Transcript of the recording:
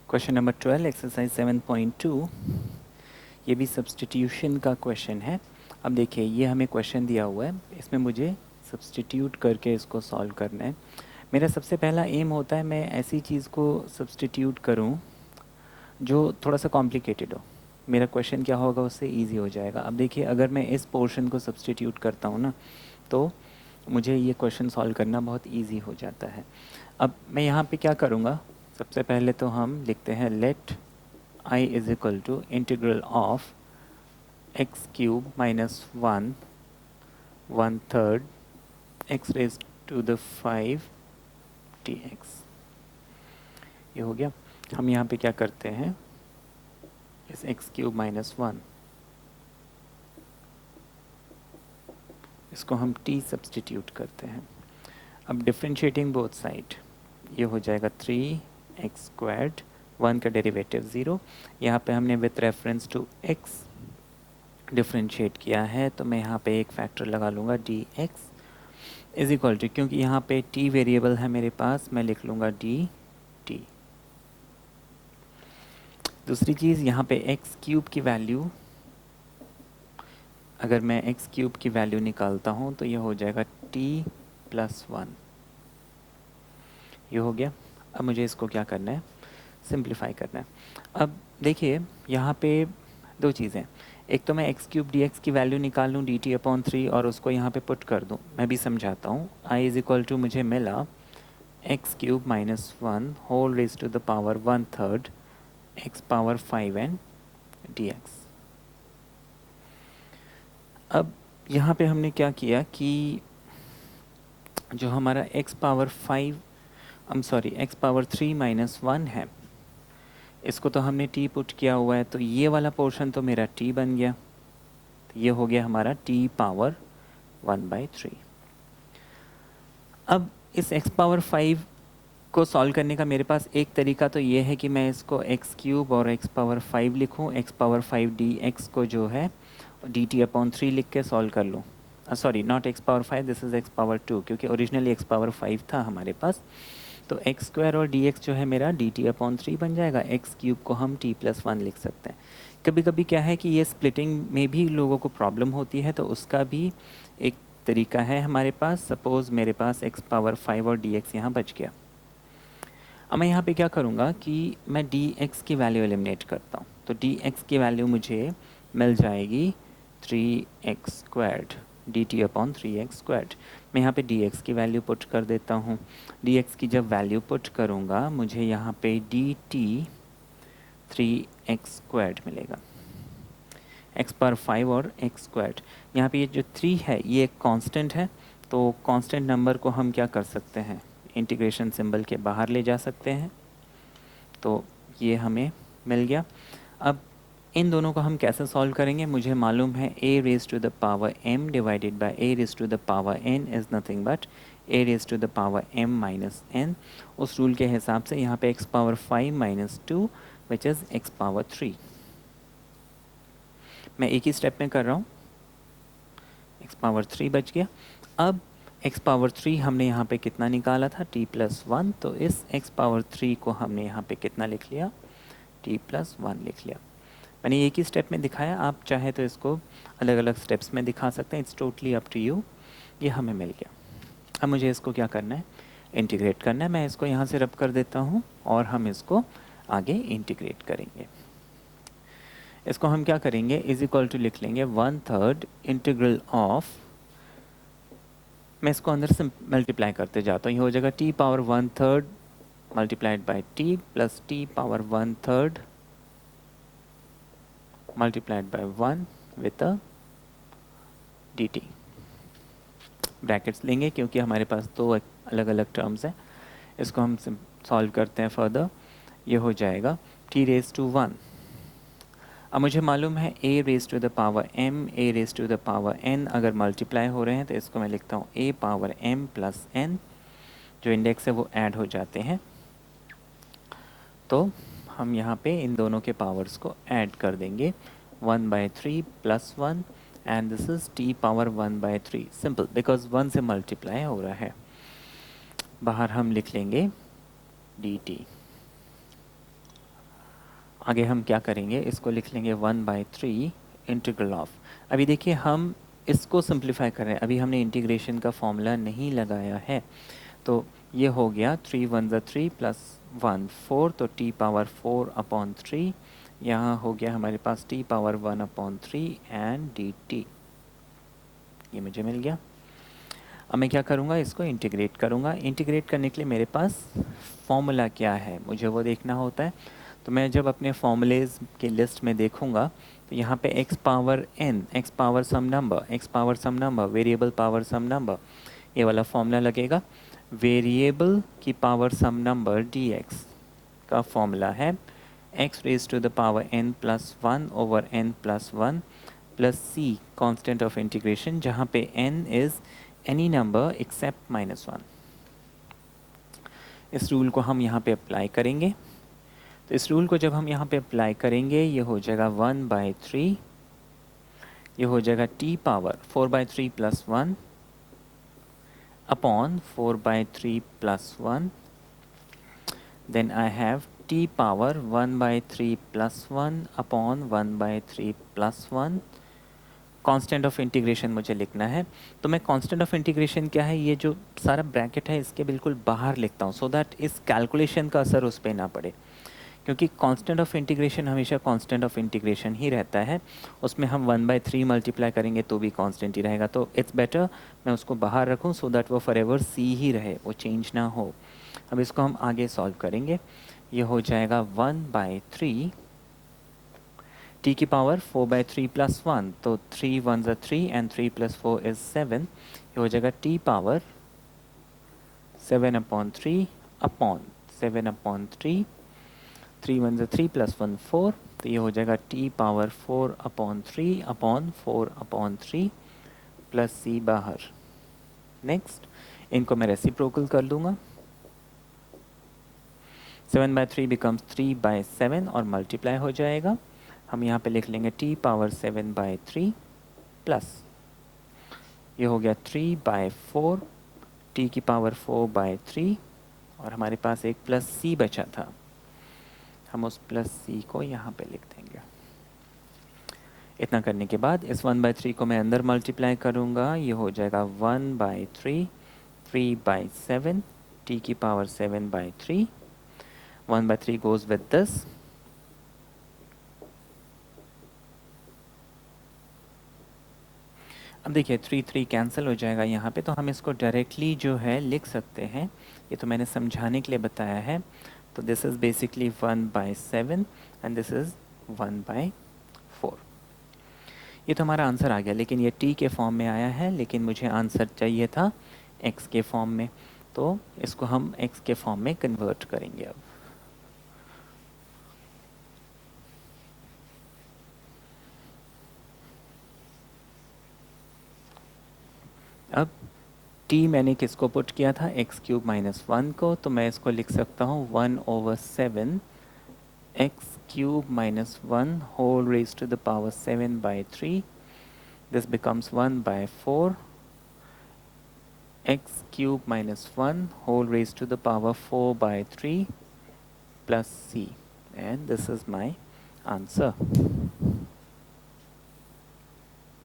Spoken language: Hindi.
क्वेश्चन नंबर 12 एक्सरसाइज 7.2 ये भी सब्स्टिट्यूशन का क्वेश्चन है। अब देखिए ये हमें क्वेश्चन दिया हुआ है, इसमें मुझे सब्स्टिट्यूट करके इसको सॉल्व करना है। मेरा सबसे पहला एम होता है मैं ऐसी चीज़ को सब्स्टिट्यूट करूं जो थोड़ा सा कॉम्प्लिकेटेड हो। मेरा क्वेश्चन क्या होगा उससे इजी हो जाएगा। अब देखिए अगर मैं इस पोर्शन को सब्स्टिट्यूट करता हूँ ना तो मुझे ये क्वेश्चन सॉल्व करना बहुत ईजी हो जाता है। अब मैं यहाँ पे क्या करूँगा, सबसे पहले तो हम लिखते हैं let I is equal to integral of x cube minus 1/3 x raise to the 5 dx। ये हो गया। हम यहाँ पे क्या करते हैं, इस एक्स क्यूब माइनस 1 इसको हम t सब्स्टिट्यूट करते हैं। अब डिफ्रेंशिएटिंग बोथ साइड ये हो जाएगा 3x², 1 का डेरिवेटिव 0। यहाँ पे हमने with reference to x differentiate किया है तो मैं यहाँ पे एक फैक्टर लगा लूँगा dx इज इक्वल टू, क्योंकि यहाँ पे t वेरिएबल है मेरे पास, मैं लिख लूँगा dt। दूसरी चीज़ यहाँ पे एक्स क्यूब की वैल्यू, अगर मैं एक्स क्यूब की वैल्यू निकालता हूँ तो ये हो जाएगा t+1। ये हो गया। अब मुझे इसको क्या करना है, सिंप्लीफाई करना है। अब देखिए यहाँ पे दो चीज़ें, एक तो मैं एक्स क्यूब डी एक्स की वैल्यू निकाल लूँ dt/3 और उसको यहाँ पे पुट कर दूँ। मैं भी समझाता हूँ। I इज इक्वल टू मुझे मिला x cube minus 1 whole raise to the power 1/3 x⁵n dx। अब यहाँ पे हमने क्या किया कि जो हमारा x⁵ माइनस 1 है इसको तो हमने t पुट किया हुआ है, तो ये वाला पोर्शन तो मेरा t बन गया। तो ये हो गया हमारा t⁻1/3। अब इस x⁵ को सॉल्व करने का मेरे पास एक तरीका तो ये है कि मैं इसको x³ और x⁵ लिखूं, x⁵ dx को जो है dt/3 लिख के सॉल्व कर लूँ। Sorry, not x⁵, this is x⁵2, क्योंकि ओरिजिनली x⁵ था हमारे पास। तो x² और dx जो है मेरा dt/3 बन जाएगा। x³ को हम t+1 लिख सकते हैं। कभी कभी क्या है कि ये स्प्लिटिंग में भी लोगों को प्रॉब्लम होती है, तो उसका भी एक तरीका है हमारे पास। सपोज़ मेरे पास x⁵ और dx यहाँ बच गया। अब मैं यहाँ पे क्या करूँगा कि मैं dx की वैल्यू एलिमिनेट करता हूँ। तो dx की वैल्यू मुझे मिल जाएगी 3x², dt/3x²। मैं यहाँ पे dx की वैल्यू पुट कर देता हूँ। dx की जब वैल्यू पुट करूँगा मुझे यहाँ पे dt 3x² मिलेगा, x⁵ और x²। यहाँ पे ये जो 3 है ये एक कांस्टेंट है, तो कांस्टेंट नंबर को हम क्या कर सकते हैं, इंटीग्रेशन सिंबल के बाहर ले जा सकते हैं। तो ये हमें मिल गया। अब इन दोनों को हम कैसे सॉल्व करेंगे, मुझे मालूम है a⁻m divided by a⁻n is nothing but a⁻m -n। उस रूल के हिसाब से यहाँ पे x⁵ -2 विच इज़ x⁵। मैं एक ही स्टेप में कर रहा हूँ, x⁵ बच गया। अब x⁵ हमने यहाँ पे कितना निकाला था, t+1, तो इस x⁵ को हमने यहाँ पे कितना लिख लिया, t+1 लिख लिया। मैंने एक ही स्टेप में दिखाया, आप चाहे तो इसको अलग अलग स्टेप्स में दिखा सकते हैं, it's totally up to you. ये हमें मिल गया। अब मुझे इसको क्या करना है, इंटीग्रेट करना है। मैं इसको यहाँ से रब कर देता हूँ और हम इसको आगे इंटीग्रेट करेंगे। इसको हम क्या करेंगे, इज इक्वल टू लिख लेंगे 1/3 इंटीग्रल ऑफ, मैं इसको अंदर से मल्टीप्लाई करते जाता हूँ। ये हो जाएगा t⁻1/3 multiplied by t plus t⁻1/3 multiplied by 1 with a dt। Brackets लेंगे क्योंकि हमारे पास दो अलग अलग टर्म्स हैं। इसको हम सॉल्व करते हैं फर्दर। ये हो जाएगा t⁻1। अब मुझे मालूम है a⁻m a⁻n अगर मल्टीप्लाई हो रहे हैं तो इसको मैं लिखता हूँ a⁻m + n, जो इंडेक्स है वो ऐड हो जाते हैं। तो हम यहाँ पे इन दोनों के पावर्स को ऐड कर देंगे, 1/3 + 1 and this is t⁻1/3। Simple, because 1 से मल्टीप्लाई हो रहा है। बाहर हम लिख लेंगे dt। आगे हम क्या करेंगे, इसको लिख लेंगे 1/3 इंटीग्रल ऑफ। अभी देखिए हम इसको सिंप्लीफाई कर रहे हैं, अभी हमने इंटीग्रेशन का फॉर्मूला नहीं लगाया है। तो ये हो गया 3 1 ज़ा 3 प्लस 1 4, तो t पावर 4/3। यहाँ हो गया हमारे पास t पावर 1/3 एंड dt, ये मुझे मिल गया। अब मैं क्या करूँगा, इसको इंटीग्रेट करूँगा। इंटीग्रेट करने के लिए मेरे पास फॉर्मूला क्या है मुझे वो देखना होता है। तो मैं जब अपने फॉर्मूलेज़ की लिस्ट में देखूँगा तो यहाँ पे x power n, x power some number, x power some number, variable power some number, ये वाला फॉर्मूला लगेगा। वेरिएबल की पावर सम नंबर dx का फॉर्मूला है x raise to the power n plus 1 over n plus 1 plus c constant of integration, जहाँ पे n is any number except -1। इस रूल को हम यहाँ पे अप्लाई करेंगे। तो इस रूल को जब हम यहाँ पे अप्लाई करेंगे, ये हो जाएगा 1/3, ये हो जाएगा t power 4/3 plus 1 upon 4/3 plus 1। Then I have t power 1/3 plus 1 upon 1/3 plus 1। Constant of integration मुझे लिखना है, तो मैं कांस्टेंट ऑफ इंटीग्रेशन क्या है, ये जो सारा ब्रैकेट है इसके बिल्कुल बाहर लिखता हूँ, सो दैट इस कैलकुलेशन का असर उस पर ना पड़े, क्योंकि कांस्टेंट ऑफ इंटीग्रेशन हमेशा कांस्टेंट ऑफ इंटीग्रेशन ही रहता है। उसमें हम 1/3 मल्टीप्लाई करेंगे तो भी कांस्टेंट ही रहेगा। तो इट्स बेटर मैं उसको बाहर रखूं सो दैट वो फॉरएवर सी ही रहे, वो चेंज ना हो। अब इसको हम आगे सॉल्व करेंगे। ये हो जाएगा 1/3 t की पावर 4/3 प्लस 1, तो 3 1 ज़ा 3 एंड 3 प्लस 4 इज़ 7। ये हो जाएगा t पावर 7/3 अपॉन 7/3, 3 1 ज़ा 3 प्लस 1 4, तो ये हो जाएगा t power 4/3 upon 4/3 plus c बाहर। नेक्स्ट इनको मैं रेसिप्रोकल कर लूँगा। 7/3 बिकम्स 3/7 और मल्टीप्लाई हो जाएगा। हम यहाँ पे लिख लेंगे t पावर 7/3 प्लस, ये हो गया 3/4, t की पावर 4/3, और हमारे पास एक प्लस c बचा था, हम उस प्लस c को यहाँ पे लिख देंगे। इतना करने के बाद इस 1/3 को मैं अंदर मल्टीप्लाई करूँगा, ये हो जाएगा 1/3, 3/7, t की पावर 7/3, 1/3 goes with this, अब देखिए 3 3 कैंसिल हो जाएगा यहाँ पे, तो हम इसको डायरेक्टली जो है लिख सकते हैं। ये तो मैंने समझाने के लिए बताया है। तो this is basically 1/7 and this is 1/4। ये तो हमारा आंसर आ गया, लेकिन ये t के फॉर्म में आया है, लेकिन मुझे आंसर चाहिए था x के फॉर्म में, तो इसको हम x के फॉर्म में कन्वर्ट करेंगे। अब t मैंने किसको पुट किया था, x³ - 1 को, तो मैं इसको लिख सकता हूँ 1/7 x³ - 1 whole raised to the power 7/3. This becomes 1/4 x³ - 1 whole raised to the power 4/3 plus c, and this is my answer.